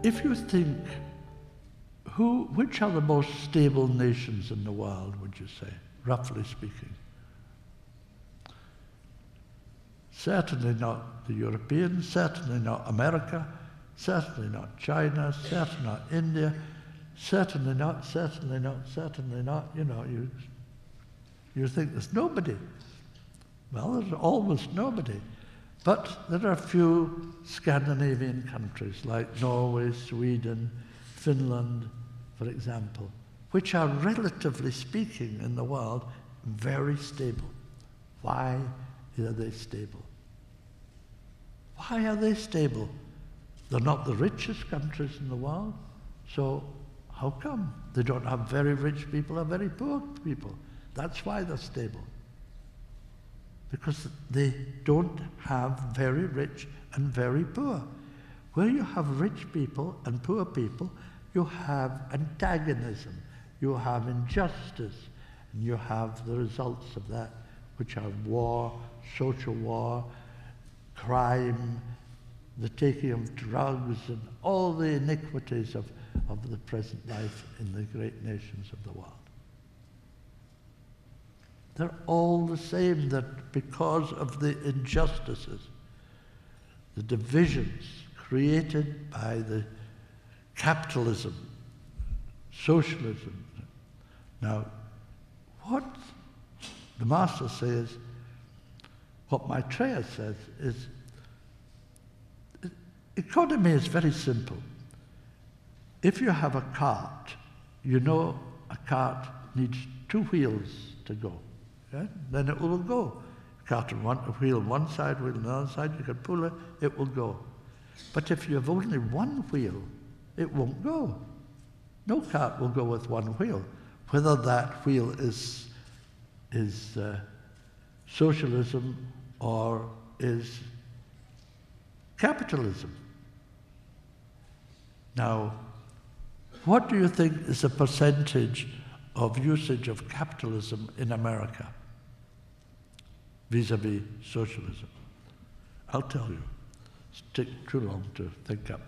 if you think, which are the most stable nations in the world, would you say, roughly speaking? Certainly not the Europeans, certainly not America, certainly not China, certainly not India, certainly not, you know, you think there's nobody. Well, there's almost nobody. But there are a few Scandinavian countries like Norway, Sweden, Finland, for example, which are, relatively speaking, in the world, very stable. Why are they stable? Why are they stable? They're not the richest countries in the world, so how come? They don't have very rich people or very poor people. That's why they're stable. Because they don't have very rich and very poor. Where you have rich people and poor people, you have antagonism, you have injustice, and you have the results of that, which are war, social war, crime, the taking of drugs, and all the iniquities of the present life in the great nations of the world. They're all the same, that because of the injustices, the divisions created by the capitalism, socialism. Now, what the Master says, what Maitreya says, is economy is very simple. If you have a cart, you know a cart needs 2 wheels to go. Yeah? Then it will go. Cart on a wheel on one side, wheel on the other side, you can pull it, it will go. But if you have only 1 wheel, it won't go. No cart will go with 1 wheel, whether that wheel is socialism or is capitalism. Now, what do you think is the percentage of usage of capitalism in America vis-a-vis socialism? I'll tell you. It's taken too long to think up.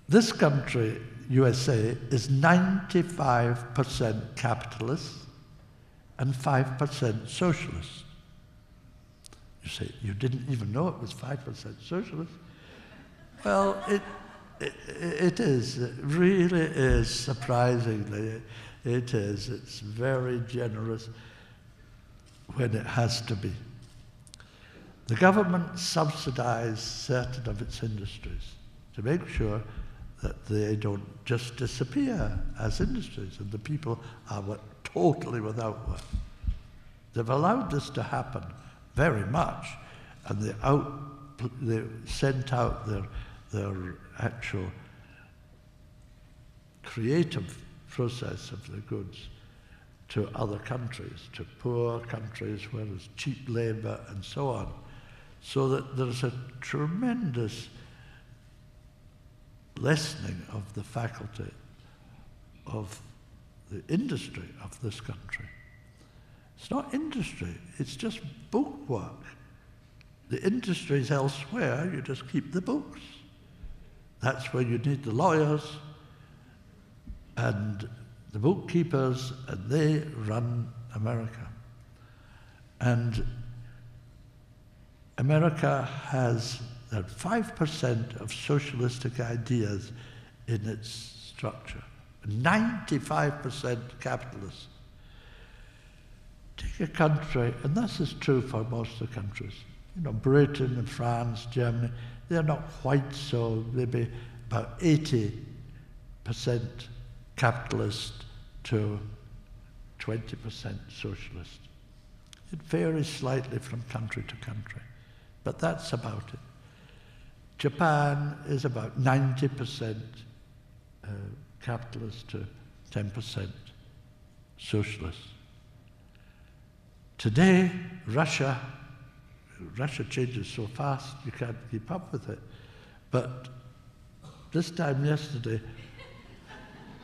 This country, USA, is 95% capitalist and 5% socialist. You say, you didn't even know it was 5% socialist? Well, it is. It really is, surprisingly. It is. It's very generous when it has to be. The government subsidizes certain of its industries to make sure that they don't just disappear as industries and the people are totally without work. They've allowed this to happen very much, and they sent out their actual creative process of the goods to other countries, to poor countries where there's cheap labor and so on, so that there's a tremendous lessening of the faculty of the industry of this country. It's not industry, it's just book work. The industry is elsewhere, you just keep the books. That's where you need the lawyers and the bookkeepers, and they run America. And America has that 5% of socialistic ideas in its structure, 95% capitalist. Take a country, and this is true for most of the countries, you know, Britain and France, Germany, they're not quite so, maybe about 80% capitalist to 20% socialist. It varies slightly from country to country, but that's about it. Japan is about 90% capitalist to 10% socialist. Today, Russia changes so fast you can't keep up with it. But this time yesterday,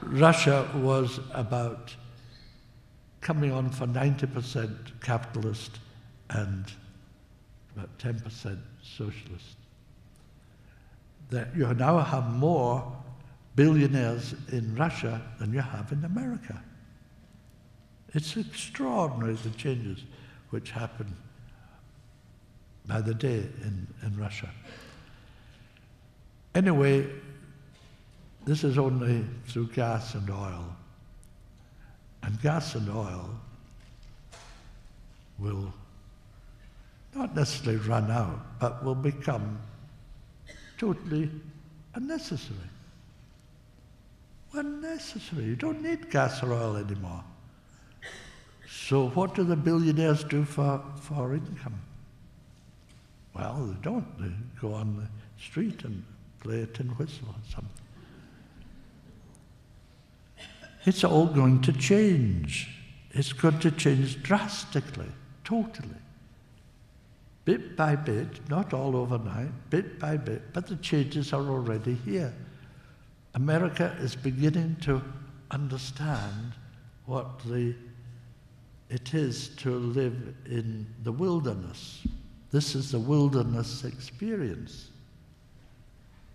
Russia was about coming on for 90% capitalist and about 10% socialist. that you now have more billionaires in Russia than you have in America. It's extraordinary, the changes which happen by the day in Russia. Anyway, this is only through gas and oil. And gas and oil will not necessarily run out, but will become totally unnecessary. Unnecessary. You don't need gas or oil anymore. So what do the billionaires do for income? Well, they don't. They go on the street and play a tin whistle or something. It's all going to change. It's going to change drastically, totally. Bit by bit, not all overnight, bit by bit, but the changes are already here. America is beginning to understand what it is to live in the wilderness. This is the wilderness experience.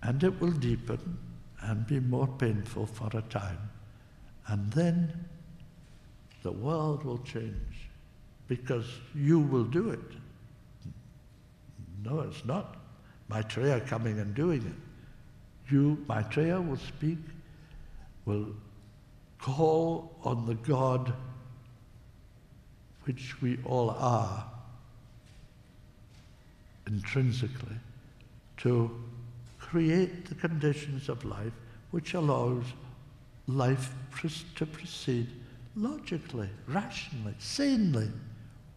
And it will deepen and be more painful for a time. And then the world will change because you will do it. No, it's not Maitreya coming and doing it. You, Maitreya, will speak, will call on the God which we all are intrinsically to create the conditions of life which allows life to proceed logically, rationally, sanely.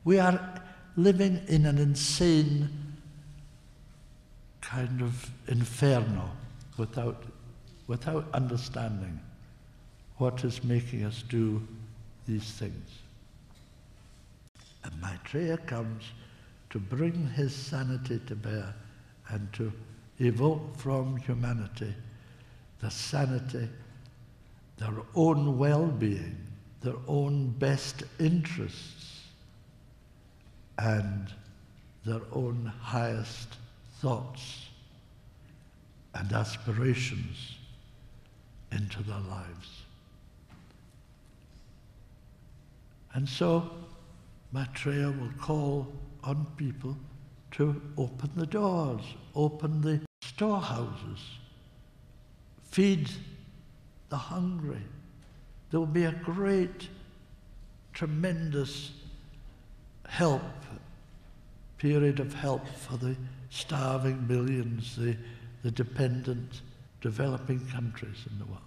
We are living in an insane kind of inferno without understanding what is making us do these things. And Maitreya comes to bring his sanity to bear and to evoke from humanity the sanity, their own well-being, their own best interests, and their own highest thoughts and aspirations into their lives. And so Maitreya will call on people to open the doors, open the storehouses, feed the hungry. There will be a great, tremendous period of help for the starving millions, the dependent, developing countries in the world.